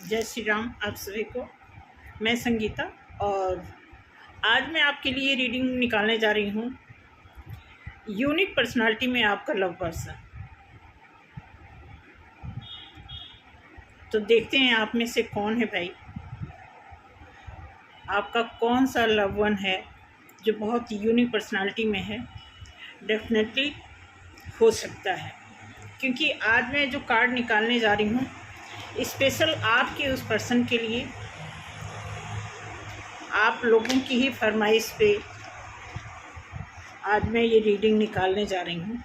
जय श्री राम आप सभी को। मैं संगीता और आज मैं आपके लिए रीडिंग निकालने जा रही हूँ यूनिक पर्सनालिटी में आपका लव पर्सन। तो देखते हैं आप में से कौन है भाई, आपका कौन सा लव वन है जो बहुत यूनिक पर्सनालिटी में है। डेफिनेटली हो सकता है, क्योंकि आज मैं जो कार्ड निकालने जा रही हूँ स्पेशल आपके उस पर्सन के लिए, आप लोगों की ही फरमाइश पे आज मैं ये रीडिंग निकालने जा रही हूँ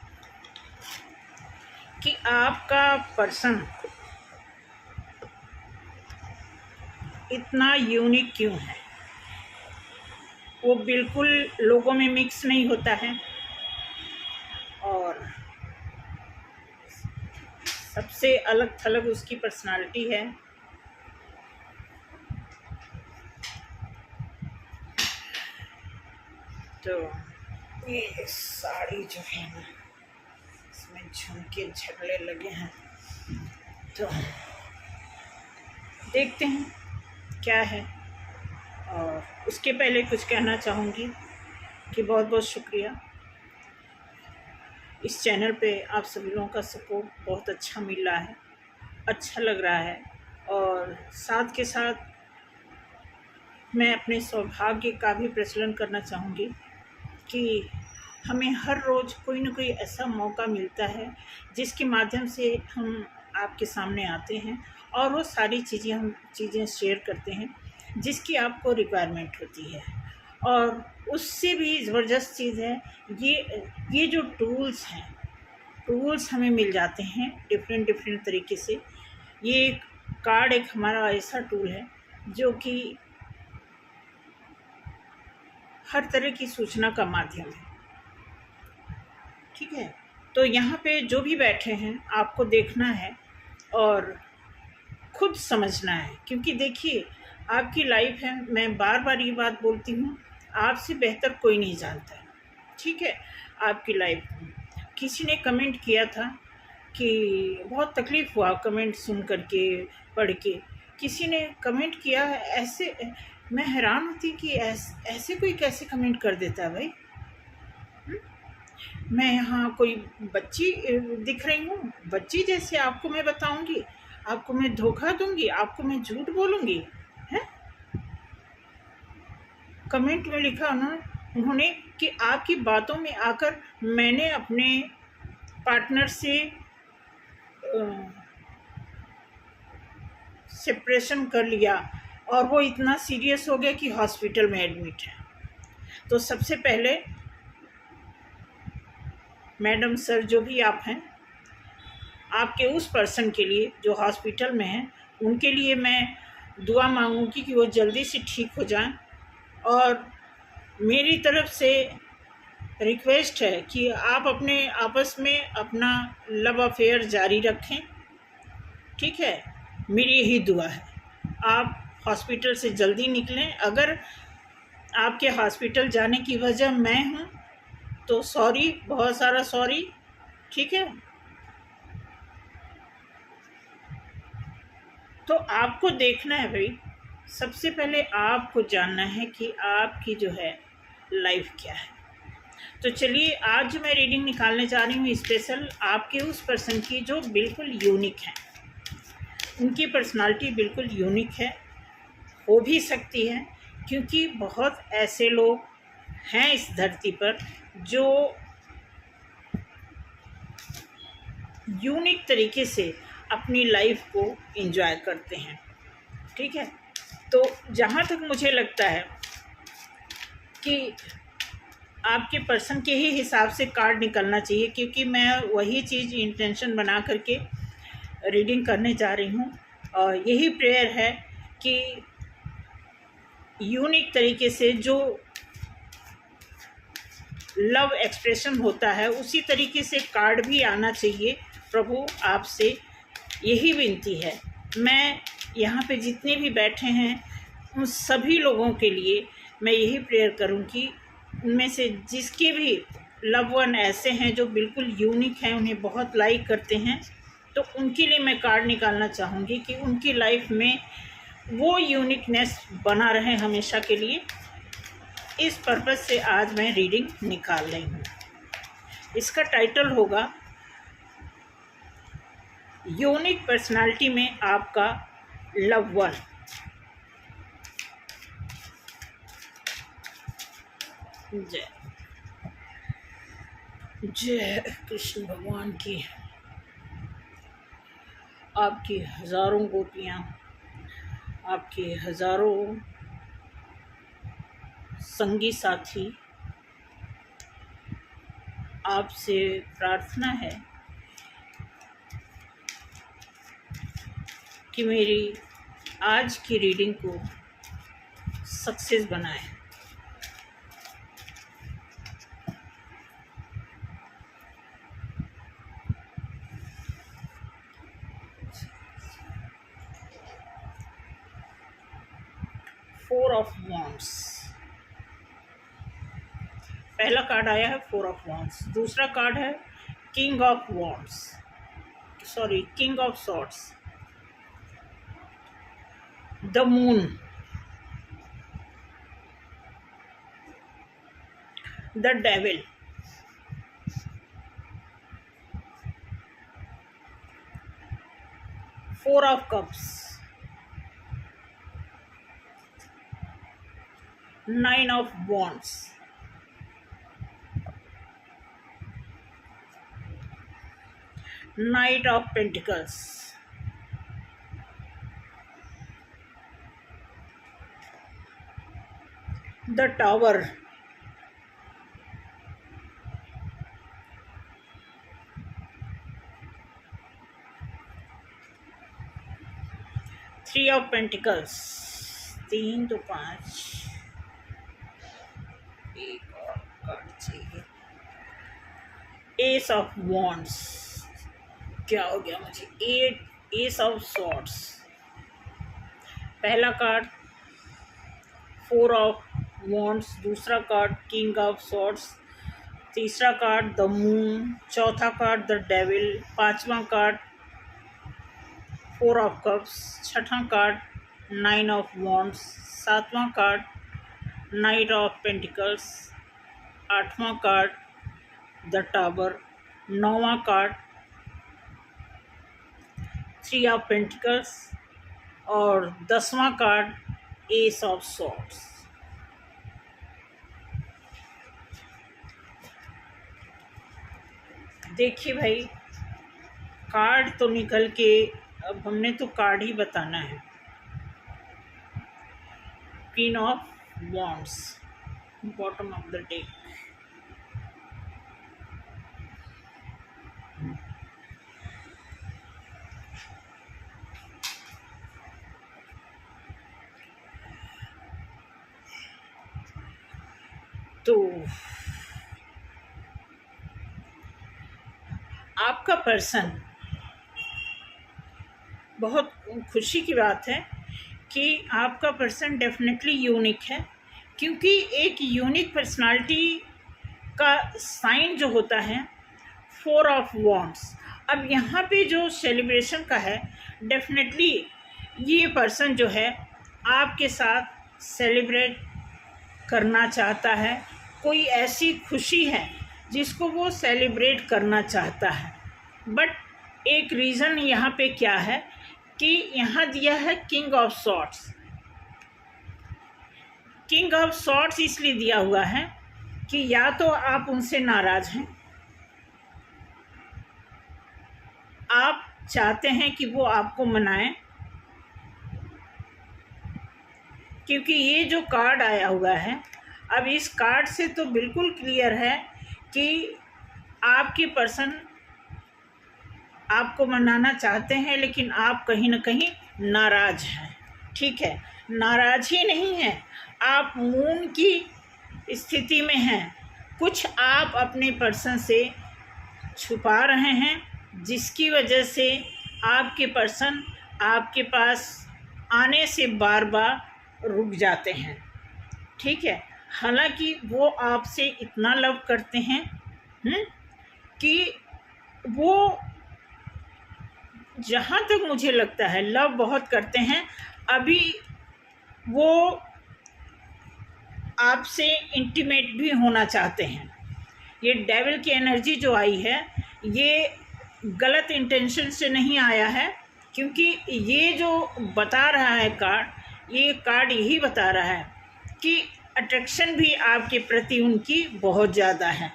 कि आपका पर्सन इतना यूनिक क्यों है। वो बिल्कुल लोगों में मिक्स नहीं होता है और सबसे अलग थलग उसकी पर्सनालिटी है। तो ये साड़ी जो है ना, इसमें झुमके झगड़े लगे हैं, तो देखते हैं क्या है। और उसके पहले कुछ कहना चाहूँगी कि बहुत बहुत शुक्रिया। इस चैनल पे आप सभी लोगों का सपोर्ट बहुत अच्छा मिल रहा है, अच्छा लग रहा है। और साथ के साथ मैं अपने सौभाग्य का भी प्रचलन करना चाहूँगी कि हमें हर रोज़ कोई ना कोई ऐसा मौका मिलता है जिसके माध्यम से हम आपके सामने आते हैं और वो सारी चीज़ें शेयर करते हैं जिसकी आपको रिक्वायरमेंट होती है। और उससे भी ज़बरदस्त चीज़ है ये जो टूल्स हमें मिल जाते हैं डिफरेंट तरीके से। ये कार्ड एक हमारा ऐसा टूल है जो कि हर तरह की सूचना का माध्यम है, ठीक है। तो यहाँ पे जो भी बैठे हैं आपको देखना है और खुद समझना है, क्योंकि देखिए आपकी लाइफ है। मैं बार बार ये बात बोलती हूँ, आपसे बेहतर कोई नहीं जानता है, ठीक है। आपकी लाइफ किसी ने कमेंट किया था कि बहुत तकलीफ़ हुआ कमेंट सुन करके, पढ़ के। किसी ने कमेंट किया ऐसे, मैं हैरान होती कि ऐसे कोई कैसे कमेंट कर देता है भाई। मैं यहाँ कोई बच्ची दिख रही हूँ? बच्ची जैसे आपको मैं बताऊँगी, आपको मैं धोखा दूँगी, आपको मैं झूठ बोलूँगी? हैं? कमेंट में लिखा उन्होंने कि आपकी बातों में आकर मैंने अपने पार्टनर से सेपरेशन कर लिया और वो इतना सीरियस हो गया कि हॉस्पिटल में एडमिट है। तो सबसे पहले मैडम सर जो भी आप हैं, आपके उस पर्सन के लिए जो हॉस्पिटल में है, उनके लिए मैं दुआ मांगूंगी कि वो जल्दी से ठीक हो जाएं। और मेरी तरफ से रिक्वेस्ट है कि आप अपने आपस में अपना लव अफेयर जारी रखें, ठीक है। मेरी यही दुआ है, आप हॉस्पिटल से जल्दी निकलें। अगर आपके हॉस्पिटल जाने की वजह मैं हूँ तो सॉरी, बहुत सारा सॉरी, ठीक है। तो आपको देखना है भाई, सबसे पहले आपको जानना है कि आपकी जो है लाइफ क्या है। तो चलिए आज जो मैं रीडिंग निकालने जा रही हूँ स्पेशल आपके उस पर्सन की जो बिल्कुल यूनिक है। उनकी पर्सनालिटी बिल्कुल यूनिक है, हो भी सकती है, क्योंकि बहुत ऐसे लोग हैं इस धरती पर जो यूनिक तरीके से अपनी लाइफ को एंजॉय करते हैं, ठीक है। तो जहाँ तक मुझे लगता है कि आपके पर्सन के ही हिसाब से कार्ड निकलना चाहिए, क्योंकि मैं वही चीज़ इंटेंशन बना करके रीडिंग करने जा रही हूँ। और यही प्रेयर है कि यूनिक तरीके से जो लव एक्सप्रेशन होता है उसी तरीके से कार्ड भी आना चाहिए। प्रभु आपसे यही विनती है। मैं यहाँ पे जितने भी बैठे हैं उन सभी लोगों के लिए मैं यही प्रेयर करूँ कि उनमें से जिसके भी लव वन ऐसे हैं जो बिल्कुल यूनिक हैं, उन्हें बहुत लाइक करते हैं, तो तो उनके लिए मैं कार्ड निकालना चाहूँगी कि उनकी लाइफ में वो यूनिकनेस बना रहे हमेशा के लिए। इस पर्पज़ से आज मैं रीडिंग निकाल रही हूँ। इसका टाइटल होगा यूनिक पर्सनालिटी में आपका लव वन। जय जय कृष्ण भगवान की। आपकी हज़ारों गोपियाँ, आपके हज़ारों संगी साथी, आपसे प्रार्थना है कि मेरी आज की रीडिंग को सक्सेस बनाएं। फोर ऑफ वॉन्ड्स, पहला कार्ड आया है फोर ऑफ वॉन्ड्स। दूसरा कार्ड है king of wands, sorry king of swords, the moon, the devil, four of cups, nine of wands, night of pentacles, the tower, three of pentacles, 3 तो 5, एक और card चाहिए, S of wands, क्या हो गया मुझे, एस ऑफ सॉर्ड्स। पहला card four of wands, दूसरा कार्ड किंग ऑफ सॉर्ड्स, तीसरा कार्ड द मून, चौथा कार्ड द डेविल, पांचवा कार्ड फोर ऑफ कप्स, छठा कार्ड नाइन ऑफ वॉन्ड्स, सातवां कार्ड नाइट ऑफ पेंटिकल्स, आठवां कार्ड द टावर, नौवां card three of pentacles और 10वां card S of swords. देखिए भाई, कार्ड तो निकल के, अब हमने तो कार्ड ही बताना है। Queen of wands, bottom of the deck, तो आपका पर्सन, बहुत खुशी की बात है कि आपका पर्सन डेफिनेटली यूनिक है, क्योंकि एक यूनिक पर्सनालिटी का साइन जो होता है फोर ऑफ वॉन्ड्स। अब यहाँ पे जो सेलिब्रेशन का है, डेफिनेटली ये पर्सन जो है आपके साथ सेलिब्रेट करना चाहता है। कोई ऐसी खुशी है जिसको वो सेलिब्रेट करना चाहता है। बट एक रीज़न यहाँ पे क्या है कि यहाँ दिया है king of swords. King of swords इसलिए दिया हुआ है कि या तो आप उनसे नाराज़ हैं, आप चाहते हैं कि वो आपको मनाएं, क्योंकि ये जो कार्ड आया हुआ है, अब इस कार्ड से तो बिल्कुल क्लियर है कि आपके पर्सन आपको मनाना चाहते हैं, लेकिन आप कहीं ना कहीं नाराज़ हैं। ठीक है, नाराज़ ही नहीं है, आप मून की स्थिति में हैं। कुछ आप अपने पर्सन से छुपा रहे हैं, जिसकी वजह से आपके पर्सन आपके पास आने से बार बार रुक जाते हैं। ठीक है, हालांकि वो आपसे इतना लव करते हैं कि वो जहाँ तक मुझे लगता है लव बहुत करते हैं, अभी वो आपसे इंटीमेट भी होना चाहते हैं। ये डेविल की एनर्जी जो आई है, ये गलत इंटेंशन से नहीं आया है, क्योंकि ये जो बता रहा है कार्ड, ये कार्ड यही बता रहा है कि अट्रैक्शन भी आपके प्रति उनकी बहुत ज़्यादा है।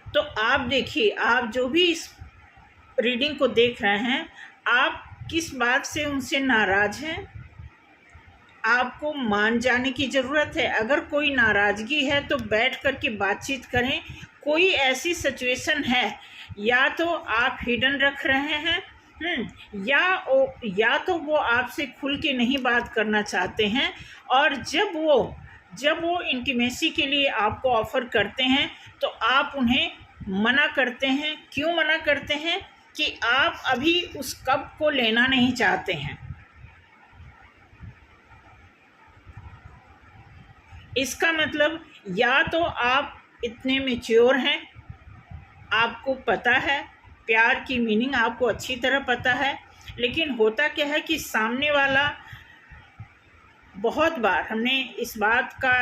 तो आप देखिए, आप जो भी इस रीडिंग को देख रहे हैं, आप किस बात से उनसे नाराज़ हैं, आपको मान जाने की ज़रूरत है। अगर कोई नाराज़गी है तो बैठ कर के बातचीत करें। कोई ऐसी सिचुएशन है, या तो आप हिडन रख रहे हैं, या तो वो आपसे खुल के नहीं बात करना चाहते हैं, और जब वो इंटीमेसी के लिए आपको ऑफ़र करते हैं तो आप उन्हें मना करते हैं। क्यों मना करते हैं? कि आप अभी उस कप को लेना नहीं चाहते हैं। इसका मतलब या तो आप इतने मैच्योर हैं, आपको पता है प्यार की मीनिंग, आपको अच्छी तरह पता है, लेकिन होता क्या है कि सामने वाला, बहुत बार हमने इस बात का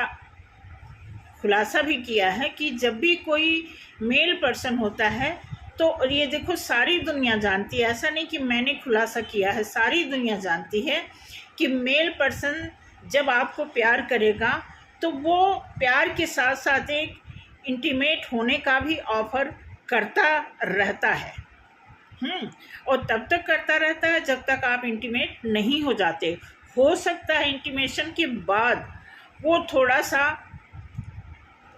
खुलासा भी किया है कि जब भी कोई मेल पर्सन होता है, तो ये देखो सारी दुनिया जानती है, ऐसा नहीं कि मैंने खुलासा किया है, सारी दुनिया जानती है कि मेल पर्सन जब आपको प्यार करेगा तो वो प्यार के साथ साथ एक इंटीमेट होने का भी ऑफ़र करता रहता है। और तब तक करता रहता है जब तक आप इंटीमेट नहीं हो जाते। हो सकता है इंटीमेशन के बाद वो थोड़ा सा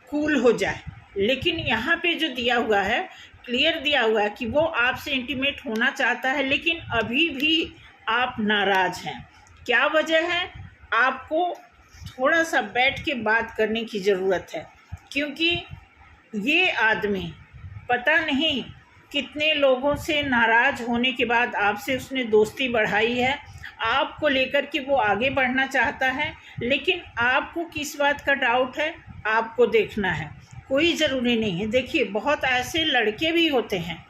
कूल हो जाए, लेकिन यहाँ पे जो दिया हुआ है, क्लियर दिया हुआ है कि वो आपसे इंटीमेट होना चाहता है, लेकिन अभी भी आप नाराज़ हैं। क्या वजह है? आपको थोड़ा सा बैठ के बात करने की ज़रूरत है, क्योंकि ये आदमी पता नहीं कितने लोगों से नाराज़ होने के बाद आपसे उसने दोस्ती बढ़ाई है, आपको लेकर के वो आगे बढ़ना चाहता है, लेकिन आपको किस बात का डाउट है, आपको देखना है। कोई ज़रूरी नहीं है। देखिए, बहुत ऐसे लड़के भी होते हैं,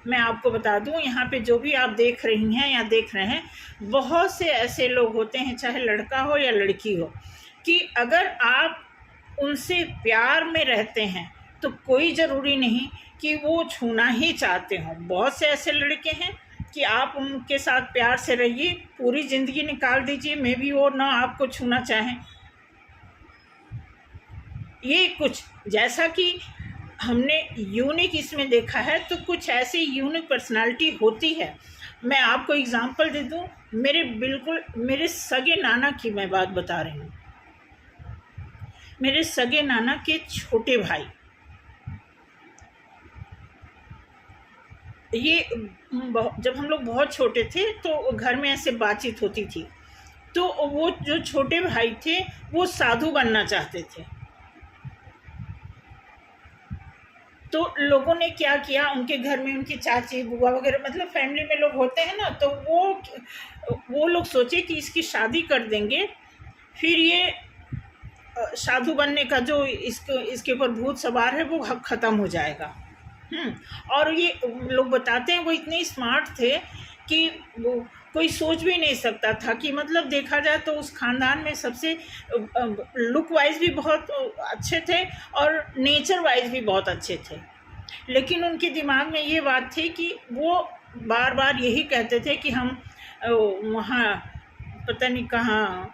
मैं आपको बता दूं, यहाँ पे जो भी आप देख रही हैं या देख रहे हैं, बहुत से ऐसे लोग होते हैं, चाहे लड़का हो या लड़की हो, कि अगर आप उनसे प्यार में रहते हैं तो कोई ज़रूरी नहीं कि वो छूना ही चाहते हों। बहुत से ऐसे लड़के हैं कि आप उनके साथ प्यार से रहिए, पूरी ज़िंदगी निकाल दीजिए, मे भी वो ना आपको छूना चाहें। ये कुछ जैसा कि हमने यूनिक इसमें देखा है, तो कुछ ऐसी यूनिक पर्सनालिटी होती है। मैं आपको एग्जांपल दे दूं, मेरे सगे नाना की मैं बात बता रही हूँ। मेरे सगे नाना के छोटे भाई, ये जब हम लोग बहुत छोटे थे तो घर में ऐसे बातचीत होती थी, तो वो जो छोटे भाई थे वो साधु बनना चाहते थे। तो लोगों ने क्या किया, उनके घर में उनकी चाची बुआ वगैरह, मतलब फैमिली में लोग होते हैं ना, तो वो लोग सोचे कि इसकी शादी कर देंगे, फिर ये साधु बनने का जो इसके ऊपर भूत सवार है वो ख़त्म हो जाएगा। और ये लोग बताते हैं वो इतने स्मार्ट थे कि वो कोई सोच भी नहीं सकता था कि, मतलब देखा जाए तो उस ख़ानदान में सबसे लुक वाइज भी बहुत अच्छे थे और नेचर वाइज भी बहुत अच्छे थे, लेकिन उनके दिमाग में ये बात थी कि वो बार बार यही कहते थे कि हम वहाँ पता नहीं कहाँ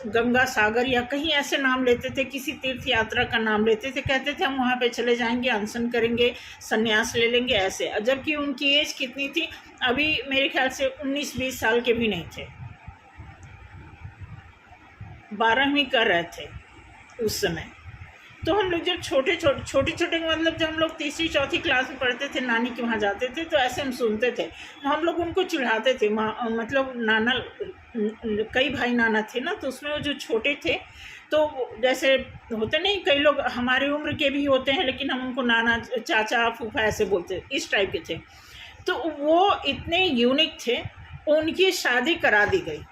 गंगा सागर या कहीं ऐसे नाम लेते थे, किसी तीर्थ यात्रा का नाम लेते थे, कहते थे हम वहाँ पे चले जाएंगे, अनशन करेंगे, संन्यास ले लेंगे ऐसे। जबकि उनकी एज कितनी थी, अभी मेरे ख्याल से 19-20 साल के भी नहीं थे, 12वीं कर रहे थे उस समय। तो हम लोग जब छोटे मतलब जब हम लोग 3री-4थी क्लास में पढ़ते थे, नानी के वहाँ जाते थे, तो ऐसे हम सुनते थे, तो हम लोग उनको चिढ़ाते थे। मतलब नाना, कई भाई नाना थे ना, तो उसमें वो जो छोटे थे, तो जैसे होते नहीं, कई लोग हमारी उम्र के भी होते हैं, लेकिन हम उनको नाना, चाचा, फूफा ऐसे बोलते, इस टाइप के थे। तो वो इतने यूनिक थे, उनकी शादी करा दी गई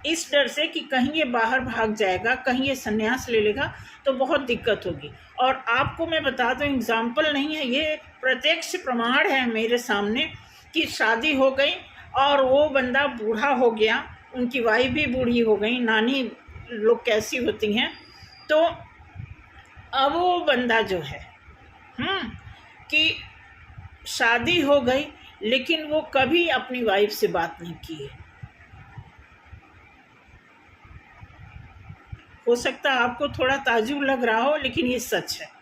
इस डर से कि कहीं ये बाहर भाग जाएगा, कहीं ये संन्यास ले लेगा तो बहुत दिक्कत होगी। और आपको मैं बता दूं, एग्जाम्पल नहीं है, ये प्रत्यक्ष प्रमाण है मेरे सामने कि शादी हो गई और वो बंदा बूढ़ा हो गया, उनकी वाइफ भी बूढ़ी हो गई, नानी लोग कैसी होती हैं। तो अब वो बंदा जो है कि शादी हो गई लेकिन वो कभी अपनी वाइफ से बात नहीं की है। हो सकता है आपको थोड़ा ताज्जुब लग रहा हो, लेकिन ये सच है।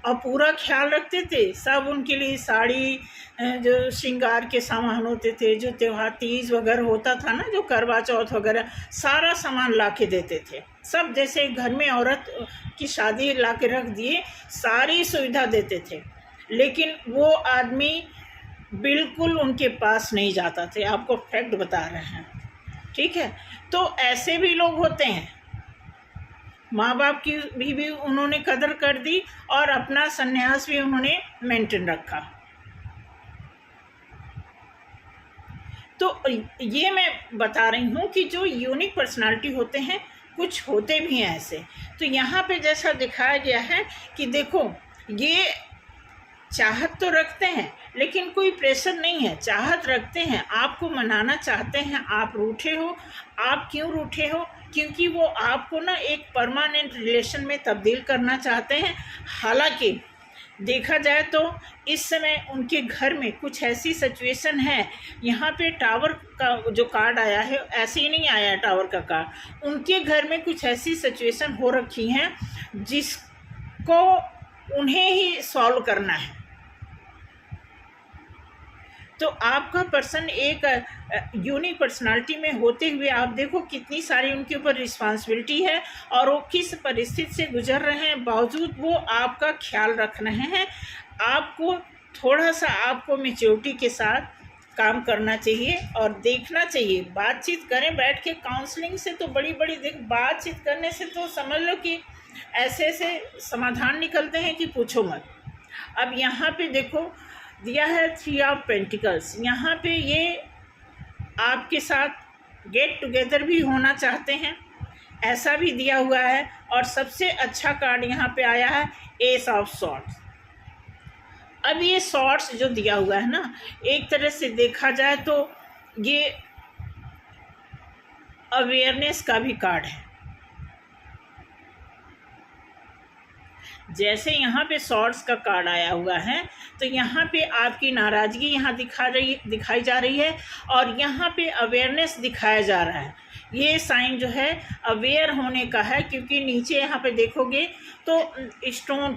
और पूरा ख्याल रखते थे, सब उनके लिए साड़ी, जो श्रृंगार के सामान होते थे, जो त्योहार तीज वगैरह होता था ना, जो करवा चौथ वगैरह, सारा सामान ला के देते थे सब। जैसे घर में औरत की शादी ला के रख दिए, सारी सुविधा देते थे, लेकिन वो आदमी बिल्कुल उनके पास नहीं जाता थे। आपको फैक्ट बता रहे हैं, ठीक है। तो ऐसे भी लोग होते हैं, माँ बाप की भी उन्होंने कदर कर दी और अपना संन्यास भी उन्होंने मेंटेन रखा। तो ये मैं बता रही हूँ कि जो यूनिक पर्सनालिटी होते हैं, कुछ होते भी हैं ऐसे। तो यहाँ पे जैसा दिखाया गया है कि देखो, ये चाहत तो रखते हैं लेकिन कोई प्रेशर नहीं है, चाहत रखते हैं, आपको मनाना चाहते हैं। आप रूठे हो, आप क्यों रूठे हो? क्योंकि वो आपको ना एक परमानेंट रिलेशन में तब्दील करना चाहते हैं। हालांकि देखा जाए तो इस समय उनके घर में कुछ ऐसी सिचुएशन है, यहाँ पे टावर का जो कार्ड आया है, ऐसे ही नहीं आया है टावर का कार्ड, उनके घर में कुछ ऐसी सिचुएशन हो रखी हैं जिसको उन्हें ही सॉल्व करना है। तो आपका पर्सन एक यूनिक पर्सनालिटी में होते हुए आप देखो कितनी सारी उनके ऊपर रिस्पांसिबिलिटी है, और वो किस परिस्थिति से गुजर रहे हैं, बावजूद वो आपका ख्याल रख रहे हैं। आपको थोड़ा सा आपको मैच्योरिटी के साथ काम करना चाहिए और देखना चाहिए। बातचीत करें बैठ के, काउंसलिंग से तो बड़ी बातचीत करने से तो समझ लो कि ऐसे ऐसे समाधान निकलते हैं कि पूछो मत। अब यहाँ पे देखो दिया है 3 ऑफ पेंटिकल्स। यहाँ पे ये आपके साथ गेट टुगेदर भी होना चाहते हैं, ऐसा भी दिया हुआ है। और सबसे अच्छा कार्ड यहाँ पे आया है एस ऑफ सॉर्ड्स। अब ये सॉर्ड्स जो दिया हुआ है ना, एक तरह से देखा जाए तो ये अवेयरनेस का भी कार्ड है। जैसे यहाँ पे सॉर्ड्स का कार्ड आया हुआ है, तो यहाँ पे आपकी नाराज़गी यहाँ दिखाई जा रही है, और यहाँ पे अवेयरनेस दिखाया जा रहा है। ये साइन जो है अवेयर होने का है, क्योंकि नीचे यहाँ पे देखोगे तो स्टोन,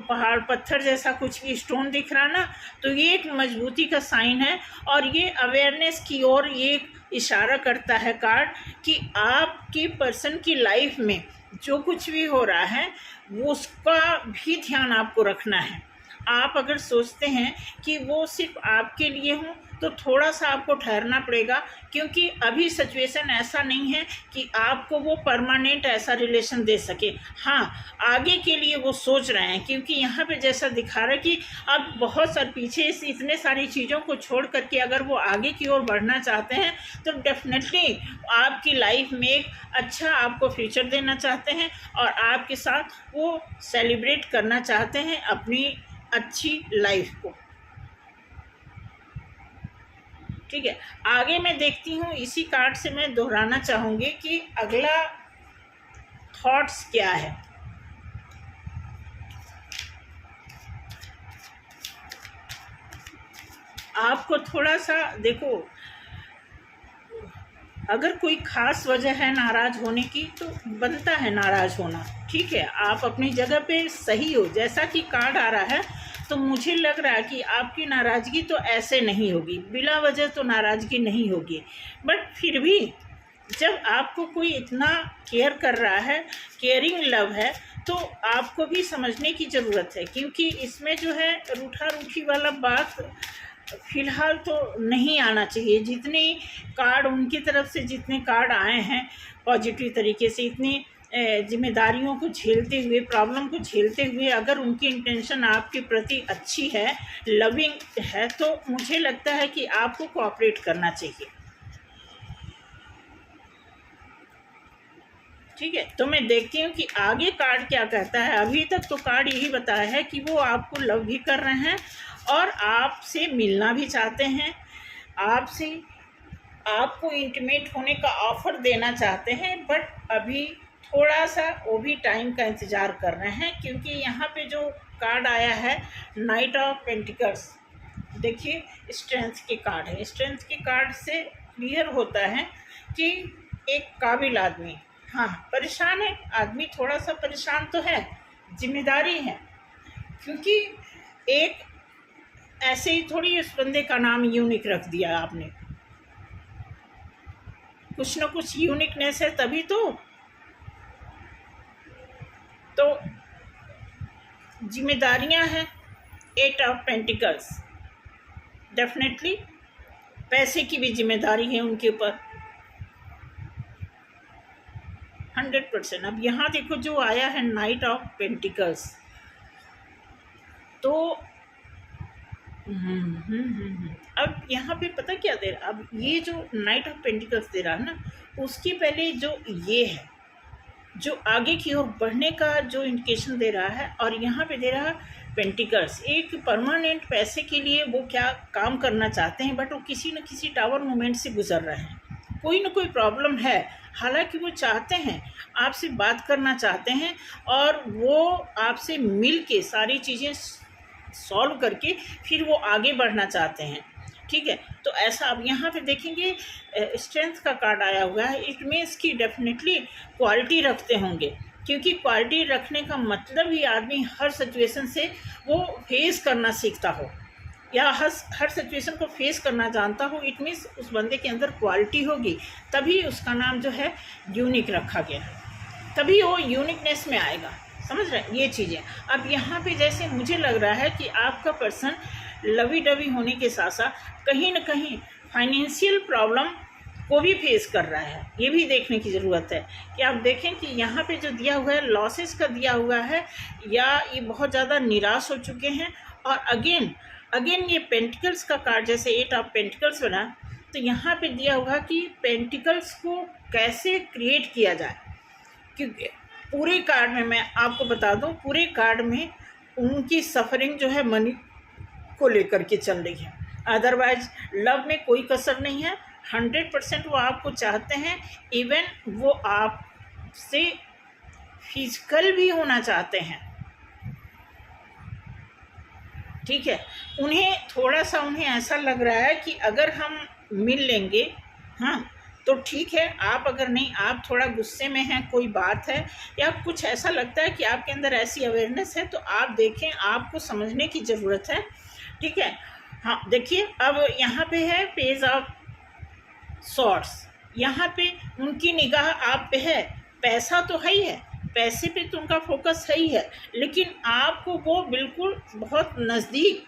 पहाड़ पत्थर जैसा कुछ स्टोन दिख रहा ना, तो ये एक मजबूती का साइन है। और ये अवेयरनेस की ओर ये इशारा करता है कार्ड कि आपकी पर्सन की लाइफ में जो कुछ भी हो रहा है वो उसका भी ध्यान आपको रखना है। आप अगर सोचते हैं कि वो सिर्फ आपके लिए हों तो थोड़ा सा आपको ठहरना पड़ेगा, क्योंकि अभी सिचुएशन ऐसा नहीं है कि आपको वो परमानेंट ऐसा रिलेशन दे सके। हाँ, आगे के लिए वो सोच रहे हैं, क्योंकि यहाँ पे जैसा दिखा रहा है कि अब बहुत सारे पीछे से इतने सारी चीज़ों को छोड़ करके अगर वो आगे की ओर बढ़ना चाहते हैं तो डेफिनेटली आपकी लाइफ में एक अच्छा आपको फ्यूचर देना चाहते हैं, और आपके साथ वो सेलिब्रेट करना चाहते हैं अपनी अच्छी लाइफ को। ठीक है, आगे मैं देखती हूँ। इसी कार्ड से मैं दोहराना चाहूँगी कि अगला थॉट्स क्या है। आपको थोड़ा सा देखो, अगर कोई ख़ास वजह है नाराज़ होने की तो बनता है नाराज़ होना, ठीक है। आप अपनी जगह पे सही हो। जैसा कि कार्ड आ रहा है तो मुझे लग रहा है कि आपकी नाराज़गी तो ऐसे नहीं होगी, बिला वजह तो नाराज़गी नहीं होगी। बट फिर भी जब आपको कोई इतना केयर कर रहा है, केयरिंग लव है, तो आपको भी समझने की ज़रूरत है, क्योंकि इसमें जो है रूठा रूठी वाला बात फ़िलहाल तो नहीं आना चाहिए। जितने कार्ड उनकी तरफ से, जितने कार्ड आए हैं पॉजिटिव तरीके से, इतनी जिम्मेदारियों को झेलते हुए, प्रॉब्लम को झेलते हुए, अगर उनकी इंटेंशन आपके प्रति अच्छी है, लविंग है, तो मुझे लगता है कि आपको कोऑपरेट करना चाहिए। ठीक है, तो मैं देखती हूँ कि आगे कार्ड क्या कहता है। अभी तक तो कार्ड यही बताया है कि वो आपको लव भी कर रहे हैं और आपसे मिलना भी चाहते हैं, आपको इंटीमेट होने का ऑफ़र देना चाहते हैं, बट अभी थोड़ा सा वो भी टाइम का इंतज़ार कर रहे हैं, क्योंकि यहाँ पे जो कार्ड आया है नाइट ऑफ पेंटिकल्स, देखिए स्ट्रेंथ के कार्ड है। स्ट्रेंथ के कार्ड से क्लियर होता है कि एक काबिल आदमी, हाँ परेशान है आदमी, थोड़ा सा परेशान तो है, जिम्मेदारी है, क्योंकि एक ऐसे ही थोड़ी उस बंदे का नाम यूनिक रख दिया आपने, कुछ न कुछ यूनिकनेस है तभी तो जिम्मेदारियां हैं। 8 ऑफ पेंटिकल्स, डेफिनेटली पैसे की भी जिम्मेदारी है उनके ऊपर 100%। अब यहाँ देखो जो आया है नाइट ऑफ पेंटिकल्स, तो अब यहाँ पे पता क्या दे रहा, अब ये जो नाइट ऑफ पेंटिकल्स दे रहा है ना, उसके पहले जो ये है जो आगे की ओर बढ़ने का जो इंडिकेशन दे रहा है, और यहाँ पे दे रहा है पेंटिकल्स, एक परमानेंट पैसे के लिए वो क्या काम करना चाहते हैं, बट वो किसी न किसी टावर मोमेंट से गुजर रहे हैं, कोई न कोई प्रॉब्लम है। हालांकि वो चाहते हैं, आपसे बात करना चाहते हैं, और वो आपसे मिल के सारी चीज़ें सॉल्व करके फिर वो आगे बढ़ना चाहते हैं। ठीक है, तो ऐसा अब यहाँ पे देखेंगे स्ट्रेंथ का कार्ड आया हुआ है, इट मीन्स कि डेफिनेटली क्वालिटी रखते होंगे, क्योंकि क्वालिटी रखने का मतलब ही आदमी हर सिचुएशन से वो फेस करना सीखता हो या हर सिचुएशन को फेस करना जानता हो। इट मीन्स उस बंदे के अंदर क्वालिटी होगी, तभी उसका नाम जो है यूनिक रखा गया, तभी वो यूनिकनेस में आएगा। समझ रहे हैं ये चीज़ें। अब यहाँ पे जैसे मुझे लग रहा है कि आपका पर्सन लवी डवी होने के साथ साथ कहीं न कहीं फाइनेंशियल प्रॉब्लम को भी फेस कर रहा है, ये भी देखने की ज़रूरत है कि आप देखें कि यहाँ पे जो दिया हुआ है लॉसेस का दिया हुआ है, या ये बहुत ज़्यादा निराश हो चुके हैं। और अगेन ये पेंटिकल्स का कार्ड जैसे 8 ऑफ पेंटिकल्स बना, तो यहाँ पे दिया हुआ कि पेंटिकल्स को कैसे क्रिएट किया जाए, क्योंकि पूरे कार्ड में मैं आपको बता दूं, पूरे कार्ड में उनकी सफरिंग जो है मनी को लेकर के चल रही है, अदरवाइज लव में कोई कसर नहीं है। 100% वो आपको चाहते हैं, इवन वो आपसे फिजिकल भी होना चाहते हैं। ठीक है, उन्हें ऐसा लग रहा है कि अगर हम मिल लेंगे, हाँ तो ठीक है, आप अगर नहीं, आप थोड़ा गुस्से में हैं, कोई बात है या कुछ ऐसा लगता है कि आपके अंदर ऐसी अवेयरनेस है, तो आप देखें, आपको समझने की ज़रूरत है। ठीक है, हाँ देखिए अब यहाँ पे है पेज ऑफ सॉर्ड्स, यहाँ पे उनकी निगाह आप पे है, पैसा तो है ही है, पैसे पे तो उनका फोकस है ही है, लेकिन आपको वो बिल्कुल बहुत नज़दीक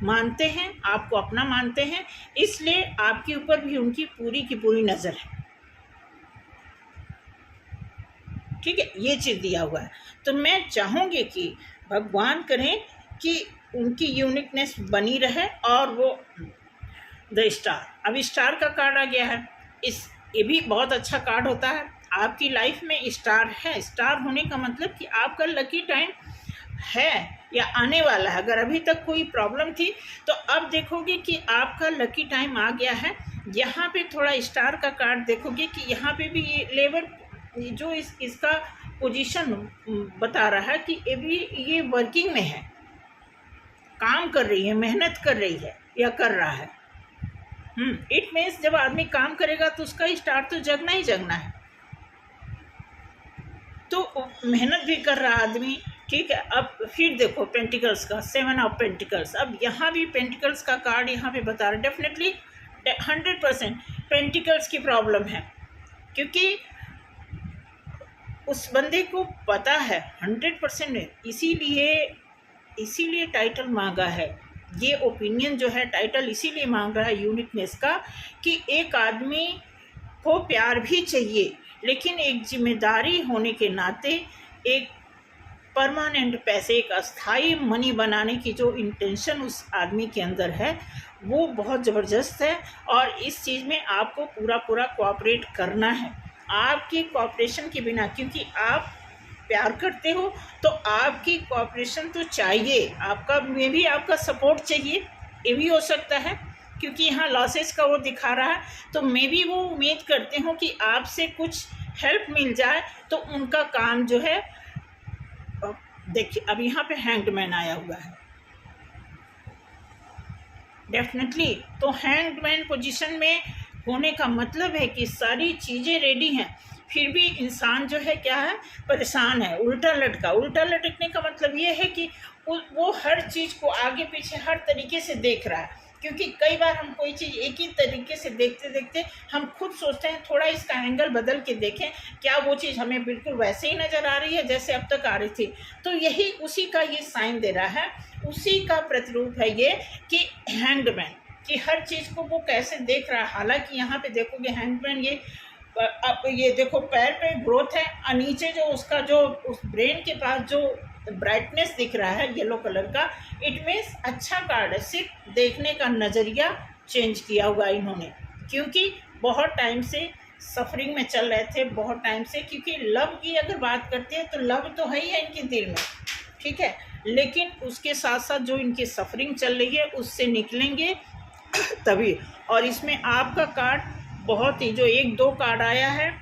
मानते हैं, आपको अपना मानते हैं, इसलिए आपके ऊपर भी उनकी पूरी की पूरी नज़र है। ठीक है, ये चीज़ दिया हुआ है। तो मैं चाहूँगी कि भगवान करें कि उनकी यूनिकनेस बनी रहे, और वो द स्टार, अब स्टार का कार्ड आ गया है, ये भी बहुत अच्छा कार्ड होता है। आपकी लाइफ में स्टार है, स्टार होने का मतलब कि आपका लकी टाइम है या आने वाला है। अगर अभी तक कोई प्रॉब्लम थी तो अब देखोगे कि आपका लकी टाइम आ गया है। यहाँ पे थोड़ा स्टार का कार्ड देखोगे कि यहाँ पे भी ये लेबर जो इसका पोजीशन बता रहा है कि ये वर्किंग में है, काम कर रही है, मेहनत कर रही है या कर रहा है। इट मीन्स जब आदमी काम करेगा तो उसका स्टार तो जगना ही जगना है, तो मेहनत भी कर रहा आदमी। ठीक है, अब फिर देखो पेंटिकल्स का 7 ऑफ पेंटिकल्स, अब यहाँ भी पेंटिकल्स का कार्ड यहाँ पे बता रहा है, डेफिनेटली 100% पेंटिकल्स की प्रॉब्लम है, क्योंकि उस बंदे को पता है 100%, इसीलिए टाइटल मांगा है, ये ओपिनियन जो है टाइटल इसीलिए मांग रहा है यूनिकनेस का, कि एक आदमी को प्यार भी चाहिए, लेकिन एक जिम्मेदारी होने के नाते एक परमानेंट पैसे, एक अस्थाई मनी बनाने की जो इंटेंशन उस आदमी के अंदर है वो बहुत ज़बरदस्त है, और इस चीज़ में आपको पूरा कोऑपरेट करना है। आपकी कोऑपरेशन के बिना, क्योंकि आप प्यार करते हो तो आपकी कोऑपरेशन तो चाहिए, आपका में भी आपका सपोर्ट चाहिए। ये भी हो सकता है क्योंकि यहाँ लॉसेस का वो दिखा रहा है, तो मैं भी वो उम्मीद करती हूँ कि आपसे कुछ हेल्प मिल जाए तो उनका काम जो है। देखिए अब यहाँ पे हैंग्ड मैन आया हुआ है, डेफिनेटली तो हैंग्ड मैन पोजीशन में होने का मतलब है कि सारी चीज़ें रेडी हैं, फिर भी इंसान जो है क्या है, परेशान है, उल्टा लटका। उल्टा लटकने का मतलब ये है कि वो हर चीज़ को आगे पीछे हर तरीके से देख रहा है, क्योंकि कई बार हम कोई चीज़ एक ही तरीके से देखते देखते हम खुद सोचते हैं थोड़ा इसका एंगल बदल के देखें, क्या वो चीज़ हमें बिल्कुल वैसे ही नज़र आ रही है जैसे अब तक आ रही थी। तो यही उसी का ये साइन दे रहा है, उसी का प्रतिरूप है ये कि हैंगमैन कि हर चीज़ को वो कैसे देख रहा है। हालांकि यहाँ पे देखोगे हैंगमैन ये देखो पैर पे ग्रोथ है और नीचे जो उसका जो उस ब्रेन के पास जो ब्राइटनेस दिख रहा है येलो कलर का, इट मीन्स अच्छा कार्ड है। सिर्फ देखने का नज़रिया चेंज किया हुआ इन्होंने, क्योंकि बहुत टाइम से सफरिंग में चल रहे थे, बहुत टाइम से। क्योंकि लव की अगर बात करते हैं तो लव तो है ही है इनके दिल में, ठीक है, लेकिन उसके साथ साथ जो इनकी सफरिंग चल रही है उससे निकलेंगे तभी। और इसमें आपका कार्ड बहुत ही, जो 1-2 कार्ड आया है,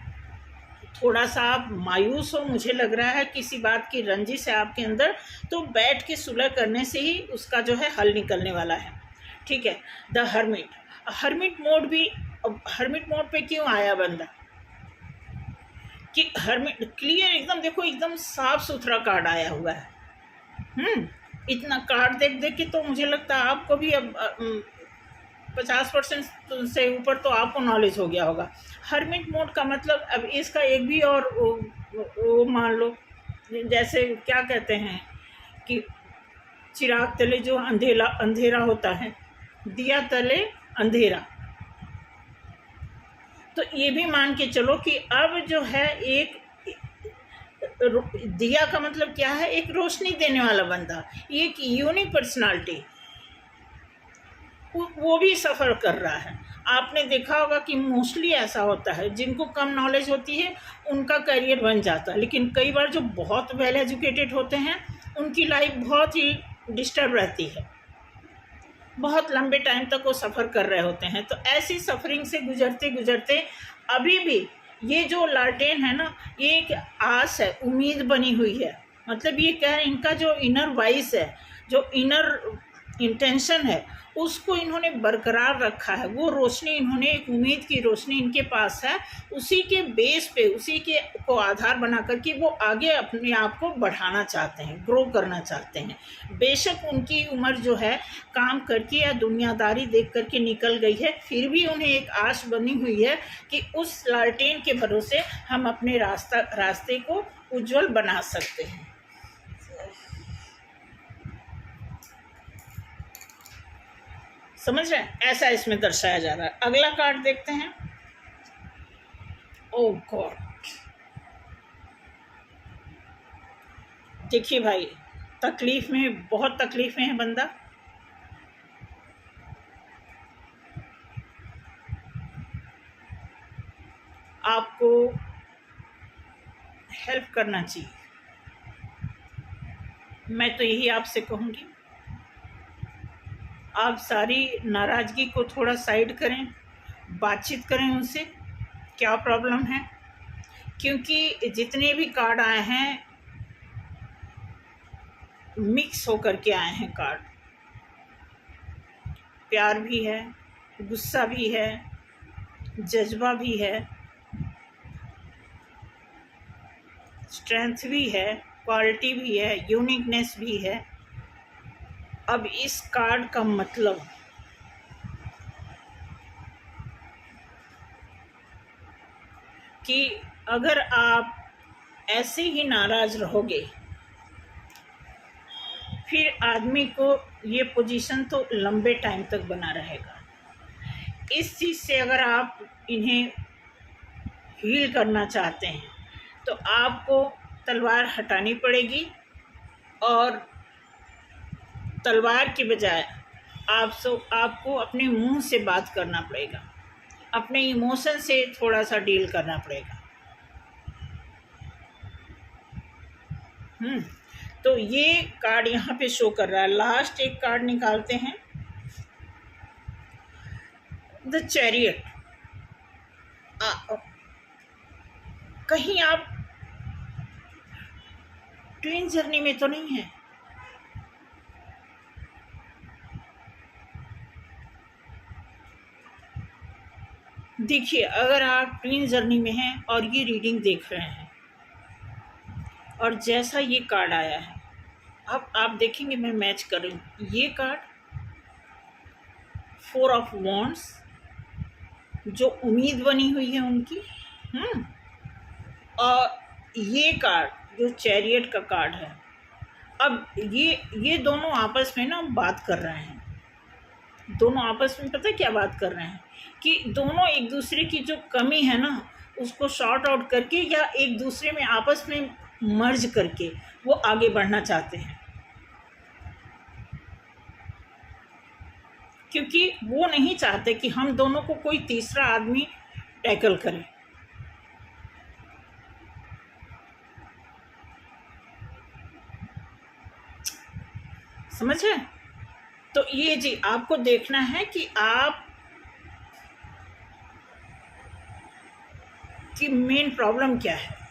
थोड़ा सा आप मायूस हो, मुझे लग रहा है किसी बात की रंजिश है आपके अंदर, तो बैठ के सुलह करने से ही उसका जो है हल निकलने वाला है, ठीक है। द हर्मिट मोड भी, हर्मिट मोड पे क्यों आया बंदा कि हर्मिट क्लियर एकदम, देखो एकदम साफ सुथरा कार्ड आया हुआ है। इतना कार्ड देख देख के तो मुझे लगता है आपको भी अब 50% से ऊपर तो आपको नॉलेज हो गया होगा। हर्मिट मोड का मतलब अब इसका एक भी और वो मान लो, जैसे क्या कहते हैं कि चिराग तले जो अंधेरा होता है, दिया तले अंधेरा, तो ये भी मान के चलो कि अब जो है एक दिया का मतलब क्या है, एक रोशनी देने वाला बंदा, एक यूनिक पर्सनालिटी, वो भी सफ़र कर रहा है। आपने देखा होगा कि मोस्टली ऐसा होता है, जिनको कम नॉलेज होती है उनका करियर बन जाता है, लेकिन कई बार जो बहुत वेल एजुकेटेड होते हैं उनकी लाइफ बहुत ही डिस्टर्ब रहती है, बहुत लंबे टाइम तक वो सफ़र कर रहे होते हैं। तो ऐसी सफरिंग से गुजरते गुजरते अभी भी ये जो लालटेन है ना, ये एक आस है, उम्मीद बनी हुई है। मतलब ये कह रहे हैं इनका जो इनर वॉइस है, जो इनर इंटेंशन है, उसको इन्होंने बरकरार रखा है। वो रोशनी इन्होंने, एक उम्मीद की रोशनी इनके पास है, उसी के बेस पे, उसी के को आधार बना कर के वो आगे अपने आप को बढ़ाना चाहते हैं, ग्रो करना चाहते हैं। बेशक उनकी उम्र जो है काम करके या दुनियादारी देख करके निकल गई है, फिर भी उन्हें एक आश बनी हुई है कि उस लालटेन के भरोसे हम अपने रास्ते को उज्जवल बना सकते हैं। समझ रहे हैं, ऐसा इसमें दर्शाया जा रहा है। अगला कार्ड देखते हैं। ओह गॉड, देखिए भाई, तकलीफ में, बहुत तकलीफ में है बंदा। आपको हेल्प करना चाहिए, मैं तो यही आपसे कहूँगी। आप सारी नाराज़गी को थोड़ा साइड करें, बातचीत करें उनसे, क्या प्रॉब्लम है। क्योंकि जितने भी कार्ड आए हैं मिक्स होकर के आए हैं कार्ड, प्यार भी है, गुस्सा भी है, जज्बा भी है, स्ट्रेंथ भी है, क्वालिटी भी है, यूनिकनेस भी है। अब इस कार्ड का मतलब कि अगर आप ऐसे ही नाराज़ रहोगे, फिर आदमी को ये पोजीशन तो लंबे टाइम तक बना रहेगा। इस चीज़ से अगर आप इन्हें हील करना चाहते हैं तो आपको तलवार हटानी पड़ेगी, और तलवार के बजाय आपको अपने मुंह से बात करना पड़ेगा, अपने इमोशन से थोड़ा सा डील करना पड़ेगा। तो ये कार्ड यहाँ पे शो कर रहा है। लास्ट एक कार्ड निकालते हैं, द चैरियट। कहीं आप ट्विन जर्नी में तो नहीं है? देखिए, अगर आप ट्विन जर्नी में हैं और ये रीडिंग देख रहे हैं और जैसा ये कार्ड आया है, अब आप देखेंगे, मैं मैच कर रही हूँ। ये कार्ड 4 ऑफ वॉन्ड्स, जो उम्मीद बनी हुई है उनकी, और ये कार्ड जो चैरियट का कार्ड है। अब ये दोनों आपस में ना बात कर रहे हैं। दोनों आपस में पता है क्या बात कर रहे हैं? कि दोनों एक दूसरे की जो कमी है ना, उसको शॉर्ट आउट करके या एक दूसरे में आपस में मर्ज करके वो आगे बढ़ना चाहते हैं, क्योंकि वो नहीं चाहते कि हम दोनों को कोई तीसरा आदमी टैकल करे। समझे? तो ये जी आपको देखना है कि आप की मेन प्रॉब्लम क्या है।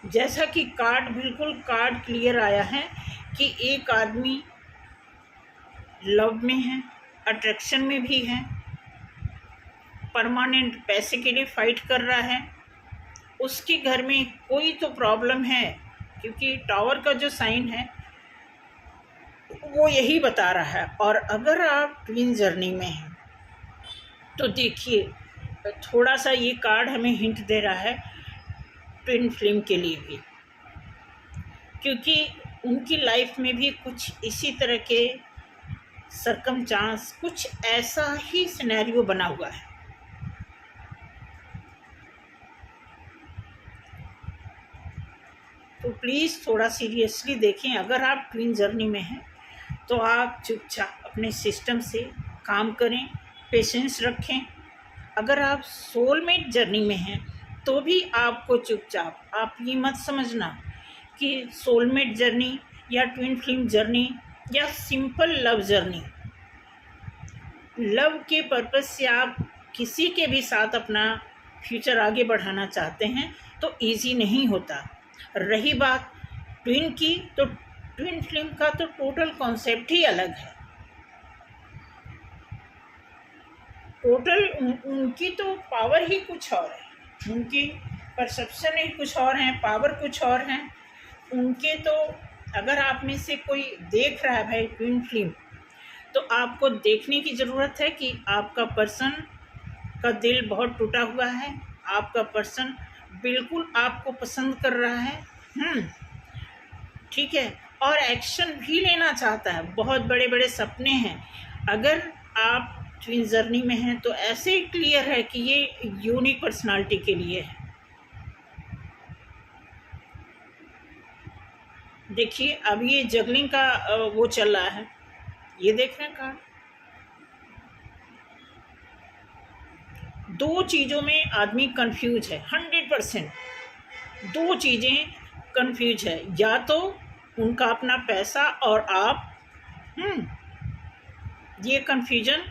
जैसा कि बिल्कुल कार्ड क्लियर आया है कि एक आदमी लव में है, अट्रैक्शन में भी है, परमानेंट पैसे के लिए फाइट कर रहा है। उसके घर में कोई तो प्रॉब्लम है, क्योंकि टावर का जो साइन है वो यही बता रहा है। और अगर आप ट्विन जर्नी में हैं तो देखिए, थोड़ा सा ये कार्ड हमें हिंट दे रहा है ट्विन फ्लेम के लिए भी, क्योंकि उनकी लाइफ में भी कुछ इसी तरह के सरकमचांस, कुछ ऐसा ही सिनेरियो बना हुआ है। तो प्लीज़ थोड़ा सीरियसली देखें। अगर आप ट्विन जर्नी में हैं तो आप चुपचाप अपने सिस्टम से काम करें, पेशेंस रखें। अगर आप सोलमेट जर्नी में हैं तो भी आपको चुपचाप, आप ये मत समझना कि सोलमेट जर्नी या ट्विन फ्लेम जर्नी या सिंपल लव जर्नी, लव के पर्पस से आप किसी के भी साथ अपना फ्यूचर आगे बढ़ाना चाहते हैं तो इजी नहीं होता। रही बात ट्विन की, तो ट्विन फ्लेम का तो टोटल कॉन्सेप्ट ही अलग है। टोटल उनकी तो पावर ही कुछ और है, उनकी परसेप्शन ही कुछ और है, पावर कुछ और है उनके। तो अगर आप में से कोई देख रहा है भाई ट्विन फ्लेम, तो आपको देखने की ज़रूरत है कि आपका पर्सन का दिल बहुत टूटा हुआ है, आपका पर्सन बिल्कुल आपको पसंद कर रहा है, ठीक है, और एक्शन भी लेना चाहता है, बहुत बड़े बड़े सपने हैं। अगर आप ट्विन जर्नी में हैं तो ऐसे ही क्लियर है कि ये यूनिक पर्सनालिटी के लिए है। देखिए, अब ये जगलिंग का वो चल रहा है, ये देख रहे हैं कार्ड। दो चीज़ों में आदमी कंफ्यूज है, 100%। दो चीज़ें कंफ्यूज है, या तो उनका अपना पैसा और आप, ये कंफ्यूजन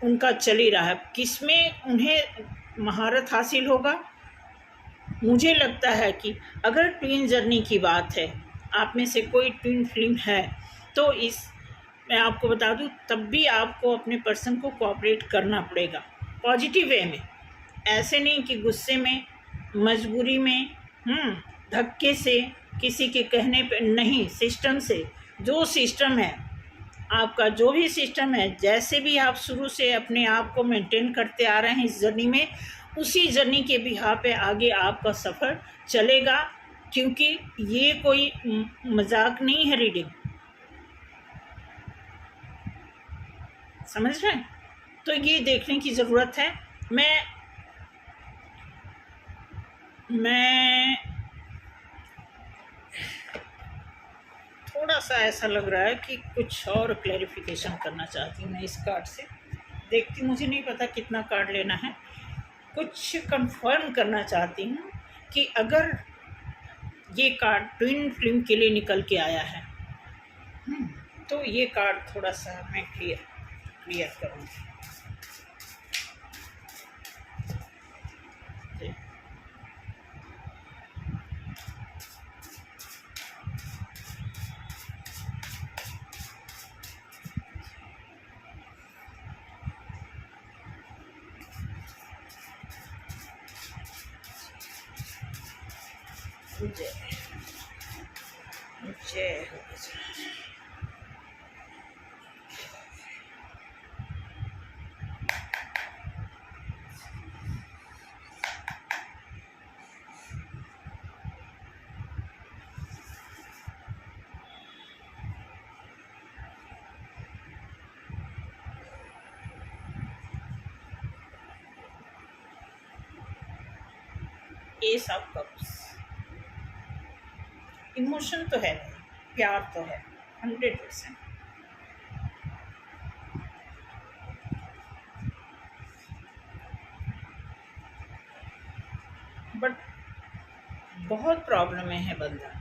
उनका चल ही रहा है। किसमें उन्हें महारत हासिल होगा? मुझे लगता है कि अगर ट्विन जर्नी की बात है, आप में से कोई ट्विन फ्लेम है, तो मैं आपको बता दूं, तब भी आपको अपने पर्सन को कोऑपरेट करना पड़ेगा पॉजिटिव वे में। ऐसे नहीं कि गुस्से में, मजबूरी में, धक्के से, किसी के कहने पे नहीं, सिस्टम से। जो सिस्टम है आपका, जो भी सिस्टम है, जैसे भी आप शुरू से अपने आप को मेंटेन करते आ रहे हैं इस जर्नी में, उसी जर्नी के बिहार पे आगे आपका सफ़र चलेगा। क्योंकि ये कोई मजाक नहीं है रीडिंग, समझ रहे हैं? तो ये देखने की ज़रूरत है। मैं थोड़ा सा ऐसा लग रहा है कि कुछ और क्लैरिफिकेशन करना चाहती हूँ मैं इस कार्ड से। देखती, मुझे नहीं पता कितना कार्ड लेना है, कुछ कंफर्म करना चाहती हूँ कि अगर ये कार्ड ट्विन फ्लेम के लिए निकल के आया है। तो ये कार्ड थोड़ा सा मैं क्लियर करूँगी। जय जय हो। एस ऑफ कप्स, इमोशन तो है, प्यार तो है 100%, बट बहुत प्रॉब्लम में है बंदा।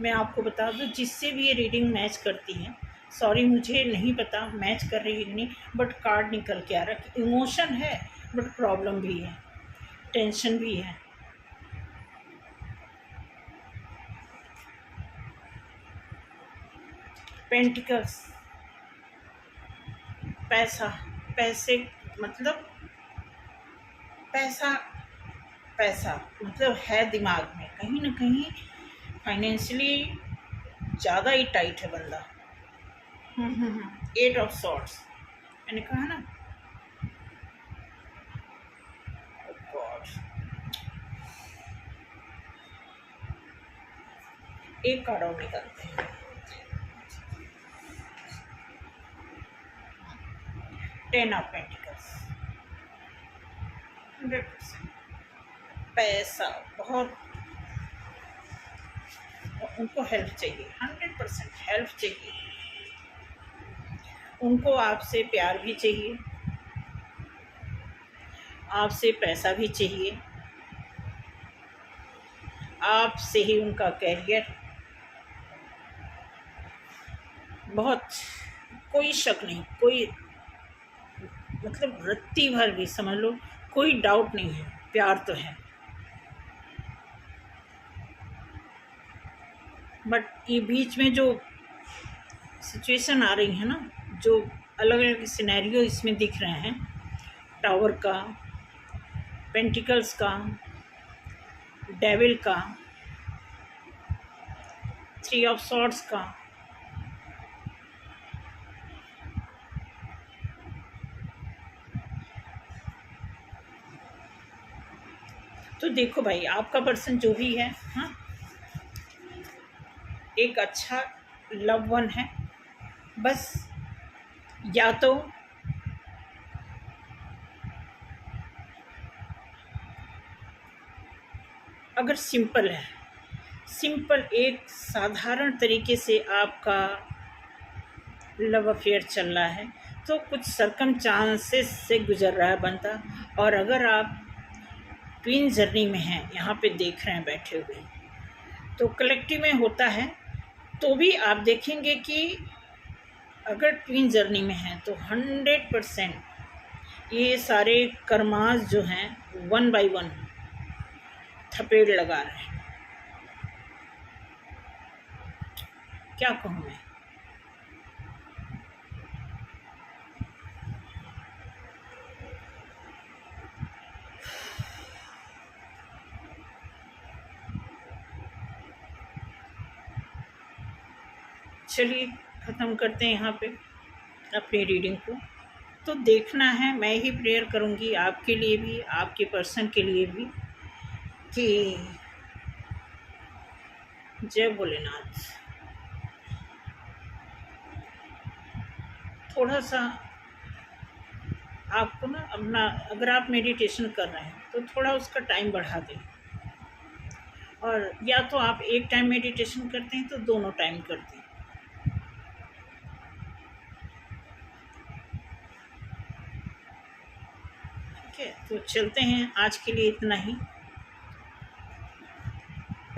मैं आपको बता दूं, जिससे भी ये रीडिंग मैच करती है, सॉरी मुझे नहीं पता मैच कर रही है कि नहीं, बट कार्ड निकल के आ रहा है कि इमोशन है बट प्रॉब्लम भी है, टेंशन भी है। पेंटिकल्स, पैसे मतलब पैसा मतलब है दिमाग में, कहीं ना कहीं फाइनेंशियली ज़्यादा ही टाइट है बंदा। 8 ऑफ सॉर्ड्स मैंने कहा ना। गॉड, एक कार्ड और निकालते हैं। 10 ऑफ पेंटिकल्स, 100% पैसा बहुत, उनको हेल्प चाहिए, 100% हेल्प चाहिए। उनको आपसे प्यार भी चाहिए, आपसे पैसा भी चाहिए, आपसे ही उनका कैरियर, बहुत, कोई शक नहीं, कोई मतलब रत्ती भर भी समझ लो, कोई डाउट नहीं है, प्यार तो है। बट ये बीच में जो सिचुएशन आ रही है ना, जो अलग अलग सिनेरियो इसमें दिख रहे हैं, टावर का, पेंटिकल्स का, डेविल का, 3 ऑफ सॉर्ड्स का, तो देखो भाई, आपका पर्सन जो भी है, हाँ, एक अच्छा लव वन है, बस या तो अगर सिंपल है, सिंपल एक साधारण तरीके से आपका लव अफेयर चल रहा है, तो कुछ सरकमस्टांसेस से गुजर रहा है बंदा। और अगर आप ट्विन जर्नी में हैं, यहाँ पे देख रहे हैं बैठे हुए, तो कलेक्टिव में होता है, तो भी आप देखेंगे कि अगर ट्विन जर्नी में हैं तो 100% ये सारे कर्मास जो हैं 1 बाय 1 थपेड़ लगा रहे हैं। क्या कहूँ मैं, चलिए ख़त्म करते हैं यहाँ पे अपनी रीडिंग को। तो देखना है, मैं ही प्रेयर करूँगी आपके लिए भी, आपके पर्सन के लिए भी, कि जय भोलेनाथ। थोड़ा सा आपको ना अपना, अगर आप मेडिटेशन कर रहे हैं तो थोड़ा उसका टाइम बढ़ा दें, और या तो आप एक टाइम मेडिटेशन करते हैं तो दोनों टाइम कर दें। ठीक है, तो चलते हैं, आज के लिए इतना ही।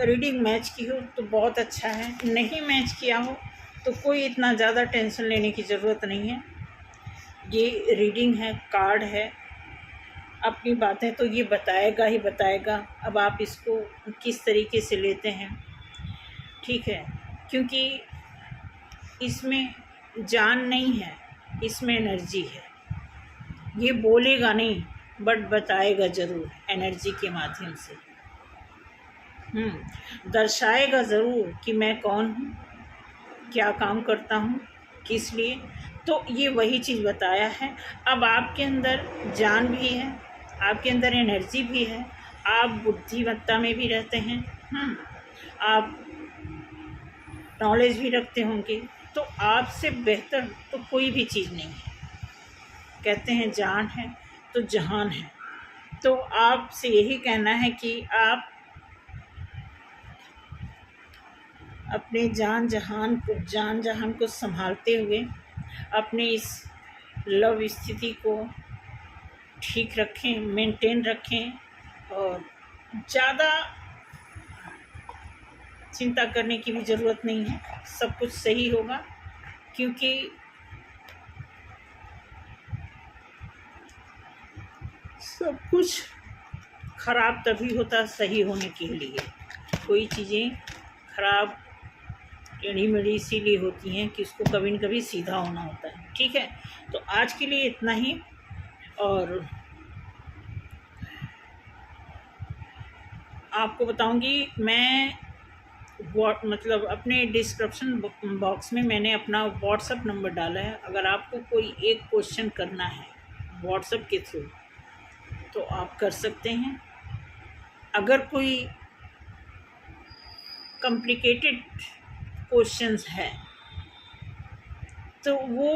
रीडिंग मैच की हो तो बहुत अच्छा है, नहीं मैच किया हो तो कोई इतना ज़्यादा टेंशन लेने की ज़रूरत नहीं है। ये रीडिंग है, कार्ड है, अपनी बातें तो ये बताएगा ही बताएगा। अब आप इसको किस तरीके से लेते हैं, ठीक है, क्योंकि इसमें जान नहीं है, इसमें एनर्जी है। ये बोलेगा नहीं बट बताएगा ज़रूर एनर्जी के माध्यम से। दर्शाएगा ज़रूर कि मैं कौन हूँ, क्या काम करता हूँ, किस लिए। तो ये वही चीज़ बताया है। अब आपके अंदर जान भी है, आपके अंदर एनर्जी भी है, आप बुद्धिमत्ता में भी रहते हैं, आप नॉलेज भी रखते होंगे, तो आपसे बेहतर तो कोई भी चीज़ नहीं है। कहते हैं जान है तो जहान है। तो आपसे यही कहना है कि आप अपने जान जहान को संभालते हुए अपने इस लव स्थिति को ठीक रखें, मेंटेन रखें, और ज़्यादा चिंता करने की भी ज़रूरत नहीं है। सब कुछ सही होगा, क्योंकि सब कुछ खराब तभी होता सही होने के लिए। कोई चीज़ें खराब टेढ़ी मेढ़ी इसीलिए होती हैं कि उसको कभी न कभी सीधा होना होता है, ठीक है। तो आज के लिए इतना ही। और आपको बताऊंगी मैं मतलब अपने डिस्क्रिप्शन बॉक्स में मैंने अपना व्हाट्सअप नंबर डाला है। अगर आपको कोई एक क्वेश्चन करना है व्हाट्सअप के थ्रू तो आप कर सकते हैं। अगर कोई कॉम्प्लिकेटेड क्वेश्चंस है तो वो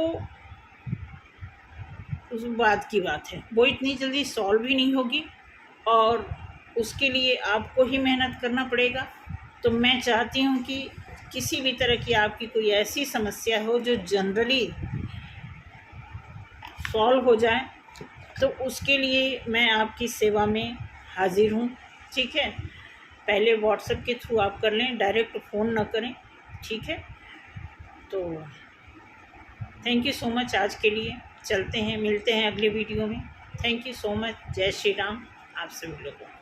उस बात की बात है, वो इतनी जल्दी सॉल्व भी नहीं होगी और उसके लिए आपको ही मेहनत करना पड़ेगा। तो मैं चाहती हूँ कि किसी भी तरह की आपकी कोई ऐसी समस्या हो जो जनरली सॉल्व हो जाए, तो उसके लिए मैं आपकी सेवा में हाजिर हूँ, ठीक है। पहले व्हाट्सएप के थ्रू आप कर लें, डायरेक्ट फ़ोन ना करें, ठीक है। तो थैंक यू सो मच आज के लिए। चलते हैं, मिलते हैं अगले वीडियो में। Thank you so much. जय श्री राम। आप सभी लोगों को